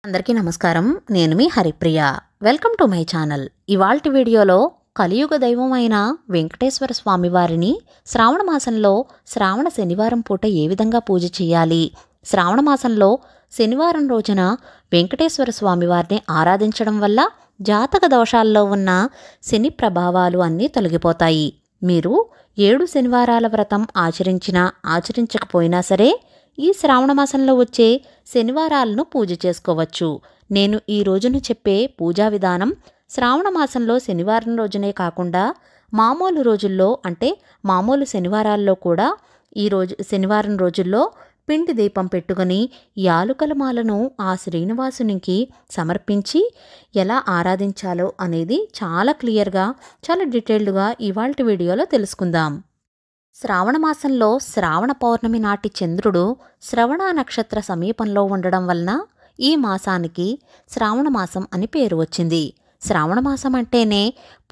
అందరికీ నమస్కారం. నేను మీ Haripriya. Welcome to my channel. ఇవాల్టి వీడియోలో కలియుగ దైవమైన వెంకటేశ్వర స్వామి వారిని శ్రావణ మాసంలో శ్రావణ శనివారం పూట ఏ విధంగా పూజ చేయాలి, శ్రావణ మాసంలో శనివారం రోజున వెంకటేశ్వర స్వామి వారిని ఆరాధించడం వల్ల జాతక దోషాల్లో ఉన్న శని ప్రభావాలు అన్నీ తొలగిపోతాయి. మీరు 7 శనివారాల వ్రతం ఆచరించినా ఆచరించకపోయినా సరే ఈ శ్రావణ మాసంలో వచ్చే శనివారాలను పూజ చేసుకోవచ్చు. నేను ఈ రోజున చెప్పే పూజా విధానం శ్రావణ మాసంలో శనివారం రోజునే కాకుండా మామూలు రోజుల్లో అంటే మామూలు శనివారాల్లో కూడా శనివారం రోజుల్లో పిండి దీపం పెట్టుకుని యాలుకల మాలను ఆ శ్రీనివాసునికి సమర్పించి ఎలా ఆరాధించాలో అనేది చాలా క్లియర్గా, చాలా డీటెయిల్డ్గా ఇవాల్టి వీడియోలో తెలుసుకుందాం. శ్రావణ మాసంలో శ్రావణ పౌర్ణమి నాటి చంద్రుడు శ్రవణ నక్షత్ర సమీపంలో ఉండడం వలన ఈ మాసానికి శ్రావణ మాసం అని పేరు వచ్చింది. శ్రావణ మాసం అంటేనే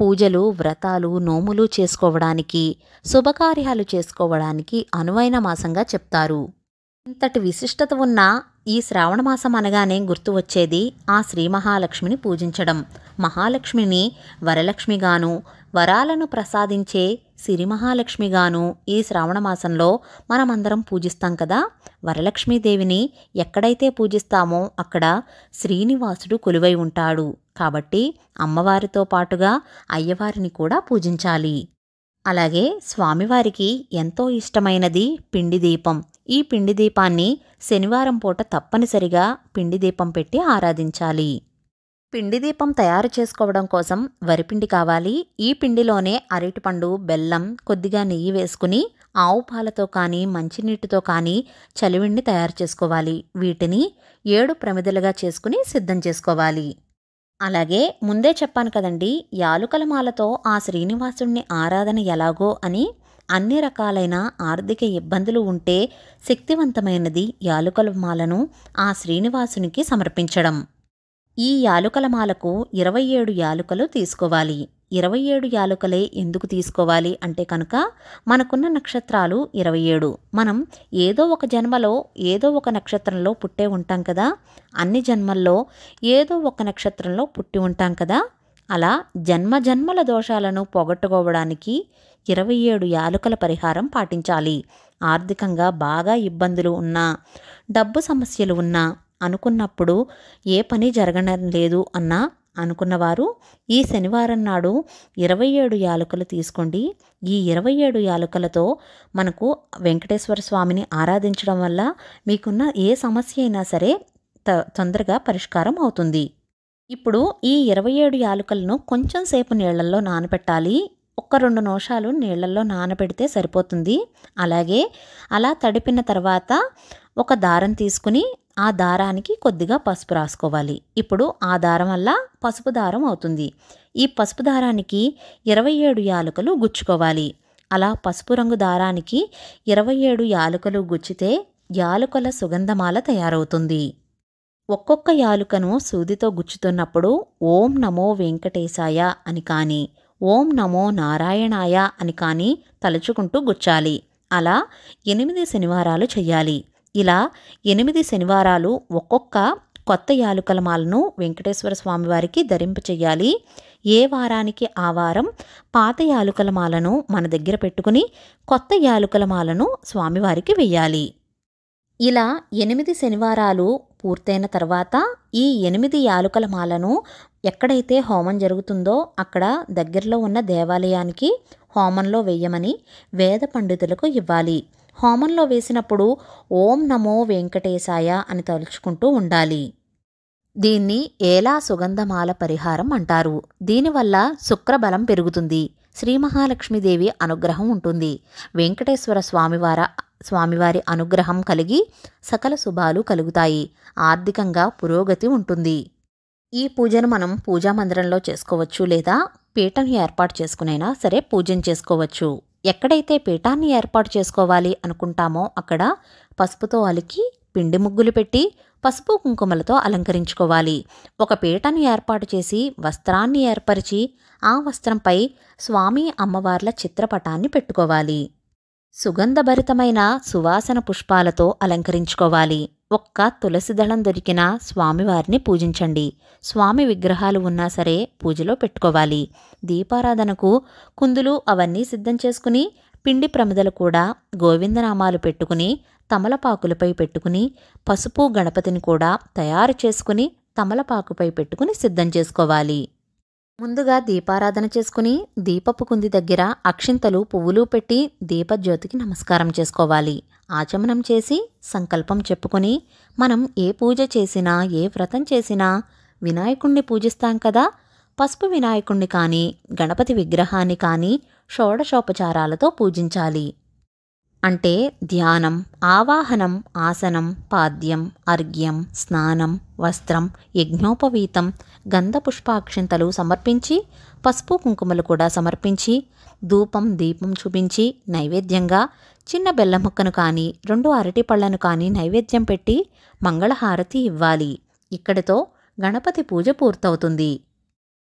పూజలు, వ్రతాలు, నోములు చేసుకోవడానికి, శుభకార్యాలు చేసుకోవడానికి అనువైన మాసంగా చెప్తారు. ఇంతటి విశిష్టత ఉన్న ఈ శ్రావణ మాసం అనగానే గుర్తు వచ్చేది ఆ శ్రీ మహాలక్ష్మిని పూజించడం. మహాలక్ష్మిని వరలక్ష్మిగాను, వరాలను ప్రసాదించే సిరి మహాలక్ష్మిగాను ఈ శ్రావణ మాసంలో మనమందరం పూజిస్తాం కదా. వరలక్ష్మీదేవిని ఎక్కడైతే పూజిస్తామో అక్కడ శ్రీనివాసుడు కొలువై ఉంటాడు. కాబట్టి అమ్మవారితో పాటుగా అయ్యవారిని కూడా పూజించాలి. అలాగే స్వామివారికి ఎంతో ఇష్టమైనది పిండి దీపం. ఈ పిండి దీపాన్ని శనివారం పూట తప్పనిసరిగా పిండి దీపం పెట్టి ఆరాధించాలి. పిండి దీపం తయారు చేసుకోవడం కోసం వరిపిండి కావాలి. ఈ పిండిలోనే అరటిపండు, బెల్లం, కొద్దిగా నెయ్యి వేసుకుని ఆవు పాలతో కానీ మంచినీటితో కానీ చలివిండి తయారు చేసుకోవాలి. వీటిని 7 ప్రమిదలుగా చేసుకుని సిద్ధం చేసుకోవాలి. అలాగే ముందే చెప్పాను కదండి, యాలుకల మాలతో ఆ శ్రీనివాసుడిని ఆరాధన ఎలాగో అని. అన్ని రకాలైన ఆర్థిక ఇబ్బందులు ఉంటే శక్తివంతమైనది యాలుకల మాలను ఆ శ్రీనివాసునికి సమర్పించడం. ఈ యాలుకల మాలకు 27 యాలుకలు తీసుకోవాలి. 27 యాలుకలే ఎందుకు తీసుకోవాలి అంటే కనుక మనకున్న నక్షత్రాలు 27. మనం ఏదో ఒక జన్మలో ఏదో ఒక నక్షత్రంలో పుట్టే ఉంటాం కదా. అన్ని జన్మల్లో ఏదో ఒక నక్షత్రంలో పుట్టి ఉంటాం కదా. అలా జన్మజన్మల దోషాలను పోగొట్టుకోవడానికి 27 యాలుకల పరిహారం పాటించాలి. ఆర్థికంగా బాగా ఇబ్బందులు ఉన్నా, డబ్బు సమస్యలు ఉన్నా, అనుకున్నప్పుడు ఏ పని జరగడం లేదు అన్నా అనుకున్నవారు ఈ శనివారం నాడు 27 యాలుకలు తీసుకోండి. ఈ 27 యాలుకలతో మనకు వెంకటేశ్వర స్వామిని ఆరాధించడం వల్ల మీకున్న ఏ సమస్య అయినా సరే తొందరగా పరిష్కారం అవుతుంది. ఇప్పుడు ఈ 27 యాలుకలను కొంచెం సేపు నీళ్లలో నానబెట్టాలి. 1-2 నిమిషాలు నీళ్లలో నానబెడితే సరిపోతుంది. అలాగే అలా తడిపిన తర్వాత ఒక దారం తీసుకుని ఆ దారానికి కొద్దిగా పసుపు రాసుకోవాలి. ఇప్పుడు ఆ దారం వల్ల పసుపు దారం అవుతుంది. ఈ పసుపు దారానికి 27 యాలుకలు గుచ్చుకోవాలి. అలా పసుపు రంగు దారానికి 27 యాలుకలు గుచ్చితే యాలుకల సుగంధమాల తయారవుతుంది. ఒక్కొక్క యాలుకను సూదితో గుచ్చుతున్నప్పుడు ఓం నమో వెంకటేశాయ అని కానీ, ఓం నమో నారాయణాయ అని కానీ తలుచుకుంటూ గుచ్చాలి. అలా 8 శనివారాలు చెయ్యాలి. ఇలా 8 శనివారాలు ఒక్కొక్క కొత్త యాలుకల మాలను వెంకటేశ్వర స్వామి వారికి ధరింపచేయాలి. ఏ వారానికి ఆ వారం పాత యాలుకల మాలను మన దగ్గర పెట్టుకుని కొత్త యాలుకల మాలను స్వామివారికి వెయ్యాలి. ఇలా 8 శనివారాలు పూర్తయిన తర్వాత ఈ 8 యాలుకల మాలను ఎక్కడైతే హోమం జరుగుతుందో అక్కడ దగ్గరలో ఉన్న దేవాలయానికి హోమంలో వేయమని వేద పండితులకు ఇవ్వాలి. హోమంలో వేసినప్పుడు ఓం నమో వెంకటేశాయ అని తలుచుకుంటూ ఉండాలి. దీన్ని ఏలా సుగంధమాల పరిహారం అంటారు. దీనివల్ల శుక్రబలం పెరుగుతుంది, శ్రీ మహాలక్ష్మీదేవి అనుగ్రహం ఉంటుంది, వెంకటేశ్వర స్వామివారి అనుగ్రహం కలిగి సకల శుభాలు కలుగుతాయి, ఆర్థికంగా పురోగతి ఉంటుంది. ఈ పూజను మనం పూజా మందిరంలో చేసుకోవచ్చు, లేదా పీఠం ఏర్పాటు చేసుకునైనా సరే పూజను చేసుకోవచ్చు. ఎక్కడైతే పీఠాన్ని ఏర్పాటు చేసుకోవాలి అనుకుంటామో అక్కడ పసుపుతో అలికి పిండి ముగ్గులు పెట్టి పసుపు కుంకుమలతో అలంకరించుకోవాలి. ఒక పీఠాన్ని ఏర్పాటు చేసి వస్త్రాన్ని ఏర్పరిచి ఆ వస్త్రంపై స్వామి అమ్మవార్ల చిత్రపటాన్ని పెట్టుకోవాలి. సుగంధభరితమైన సువాసన పుష్పాలతో అలంకరించుకోవాలి. ఒక్క తులసి దళం దొరికిన స్వామివారిని పూజించండి. స్వామి విగ్రహాలు ఉన్నా సరే పూజలో పెట్టుకోవాలి. దీపారాధనకు కుందులు అవన్నీ సిద్ధం చేసుకుని, పిండి ప్రమిదలు కూడా గోవిందనామాలు పెట్టుకుని, తమలపాకులపై పెట్టుకుని, పసుపు గణపతిని కూడా తయారు చేసుకుని తమలపాకుపై పెట్టుకుని సిద్ధం చేసుకోవాలి. ముందుగా దీపారాధన చేసుకుని దీపపు కుంది దగ్గర అక్షింతలు పువ్వులు పెట్టి దీపజ్యోతికి నమస్కారం చేసుకోవాలి. ఆచమనం చేసి సంకల్పం చెప్పుకొని, మనం ఏ పూజ చేసినా ఏ వ్రతం చేసినా వినాయకుణ్ణి పూజిస్తాం కదా, పసుపు వినాయకుణ్ణి కానీ గణపతి విగ్రహాన్ని కానీ షోడశోపచారాలతో పూజించాలి. అంటే ధ్యానం, ఆవాహనం, ఆసనం, పాద్యం, అర్ఘ్యం, స్నానం, వస్త్రం, యజ్ఞోపవీతం, గంధపుష్పాక్షింతలు సమర్పించి, పసుపు కుంకుమలు కూడా సమర్పించి, ధూపం దీపం చూపించి, నైవేద్యంగా చిన్న బెల్లం ముక్కను కానీ 2 అరటిపళ్లను కానీ నైవేద్యం పెట్టి మంగళహారతి ఇవ్వాలి. ఇక్కడితో గణపతి పూజ పూర్తవుతుంది.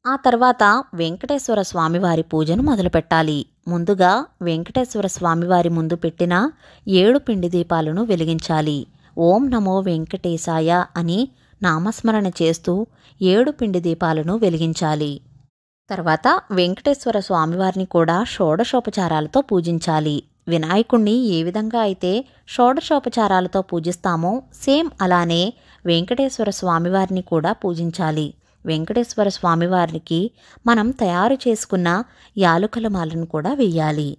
ఆ తర్వాత వెంకటేశ్వర స్వామివారి పూజను మొదలుపెట్టాలి. ముందుగా వెంకటేశ్వర స్వామివారి ముందు పెట్టిన 7 పిండి దీపాలను వెలిగించాలి. ఓం నమో వెంకటేశాయ అని నామస్మరణ చేస్తూ 7 పిండి దీపాలను వెలిగించాలి. తర్వాత వెంకటేశ్వర స్వామివారిని కూడా షోడశోపచారాలతో పూజించాలి. వినాయకుణ్ణి ఏ విధంగా అయితే షోడశోపచారాలతో పూజిస్తామో సేమ్ అలానే వెంకటేశ్వర స్వామివారిని కూడా పూజించాలి. వెంకటేశ్వర స్వామివారికి మనం తయారు చేసుకున్న యాలుకల మాలను కూడా వెయ్యాలి.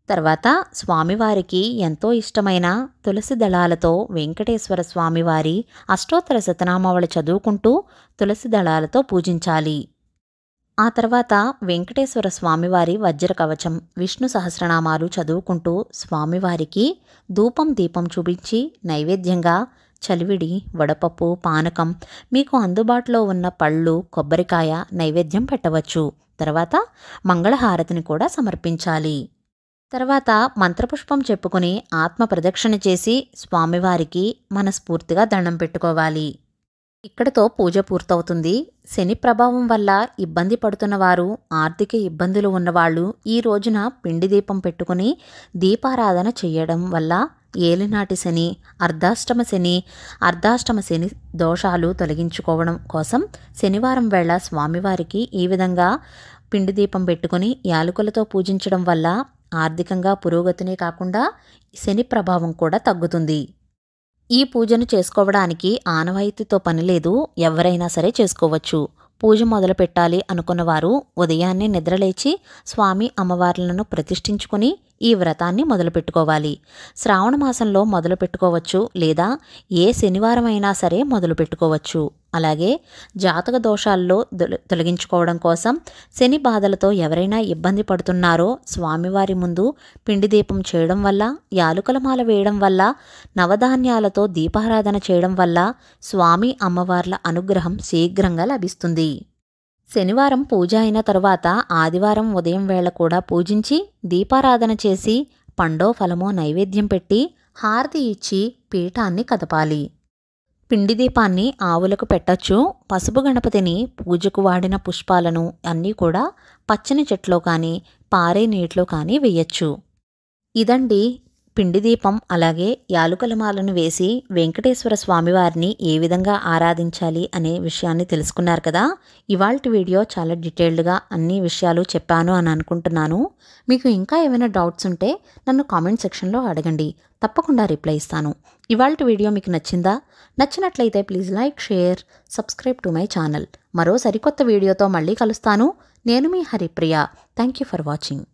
తర్వాత స్వామివారికి ఎంతో ఇష్టమైన తులసి దళాలతో వెంకటేశ్వర స్వామివారి అష్టోత్తర శతనామావళి చదువుకుంటూ తులసి దళాలతో పూజించాలి. ఆ తర్వాత వెంకటేశ్వర స్వామివారి వజ్ర కవచం, విష్ణు సహస్రనామాలు చదువుకుంటూ స్వామివారికి ధూపం దీపం చూపించి నైవేద్యంగా చలివిడి, వడపప్పు, పానకం, మీకు అందుబాటులో ఉన్న పళ్ళు, కొబ్బరికాయ నైవేద్యం పెట్టవచ్చు. తర్వాత మంగళహారతిని కూడా సమర్పించాలి. తర్వాత మంత్రపుష్పం చెప్పుకుని ఆత్మ ప్రదక్షిణ చేసి స్వామివారికి మనస్ఫూర్తిగా దండం పెట్టుకోవాలి. ఇక్కడితో పూజ పూర్తవుతుంది. శని ప్రభావం వల్ల ఇబ్బంది పడుతున్నవారు, ఆర్థిక ఇబ్బందులు ఉన్నవాళ్ళు ఈ రోజున పిండి దీపం పెట్టుకుని దీపారాధన చేయడం వల్ల ఏలినాటి శని, అర్ధాష్టమ శని దోషాలు తొలగించుకోవడం కోసం శనివారం వేళ స్వామివారికి ఈ విధంగా పిండి దీపం పెట్టుకుని యాలకులతో పూజించడం వల్ల ఆర్థికంగా పురోగతినే కాకుండా శని ప్రభావం కూడా తగ్గుతుంది. ఈ పూజను చేసుకోవడానికి ఆనవాయితీతో పనిలేదు, ఎవరైనా సరే చేసుకోవచ్చు. పూజ మొదలు పెట్టాలి అనుకున్నవారు ఉదయాన్నే నిద్రలేచి స్వామి అమ్మవార్లను ప్రతిష్ఠించుకుని ఈ వ్రతాన్ని మొదలుపెట్టుకోవాలి. శ్రావణ మాసంలో మొదలు పెట్టుకోవచ్చు, లేదా ఏ శనివారం అయినా సరే మొదలు పెట్టుకోవచ్చు. అలాగే జాతక దోషాల్లో తొలగించుకోవడం కోసం శని బాధలతో ఎవరైనా ఇబ్బంది పడుతున్నారో స్వామివారి ముందు పిండి దీపం చేయడం వల్ల, యాలుకల మాల వేయడం వల్ల, నవధాన్యాలతో దీపారాధన చేయడం వల్ల స్వామి అమ్మవార్ల అనుగ్రహం శీఘ్రంగా లభిస్తుంది. శనివారం పూజ అయిన తరువాత ఆదివారం ఉదయం వేళ కూడా పూజించి దీపారాధన చేసి పండో ఫలమో నైవేద్యం పెట్టి హారతి ఇచ్చి పీఠాన్ని కదపాలి. పిండి దీపాన్ని ఆవులకు పెట్టచ్చు. పసుపు గణపతిని పూజకు వాడిన పుష్పాలను అన్నీ కూడా పచ్చని చెట్లో కానీ పారే నీటిలో కానీ వేయచ్చు. ఇదండి పిండి దీపం. అలాగే యాలుకల మాలను వేసి వెంకటేశ్వర స్వామివారిని ఏ విధంగా ఆరాధించాలి అనే విషయాన్ని తెలుసుకున్నారు కదా. ఇవాల్టి వీడియో చాలా డీటెయిల్డ్గా అన్ని విషయాలు చెప్పాను అని అనుకుంటున్నాను. మీకు ఇంకా ఏమైనా డౌట్స్ ఉంటే నన్ను కామెంట్ సెక్షన్లో అడగండి, తప్పకుండా రిప్లై ఇస్తాను. ఇవాల్టి వీడియో మీకు నచ్చిందా? నచ్చినట్లయితే please like, share, subscribe to my channel. మరో సరికొత్త వీడియోతో మళ్ళీ కలుస్తాను. నేను మీ Haripriya. Thank you for watching.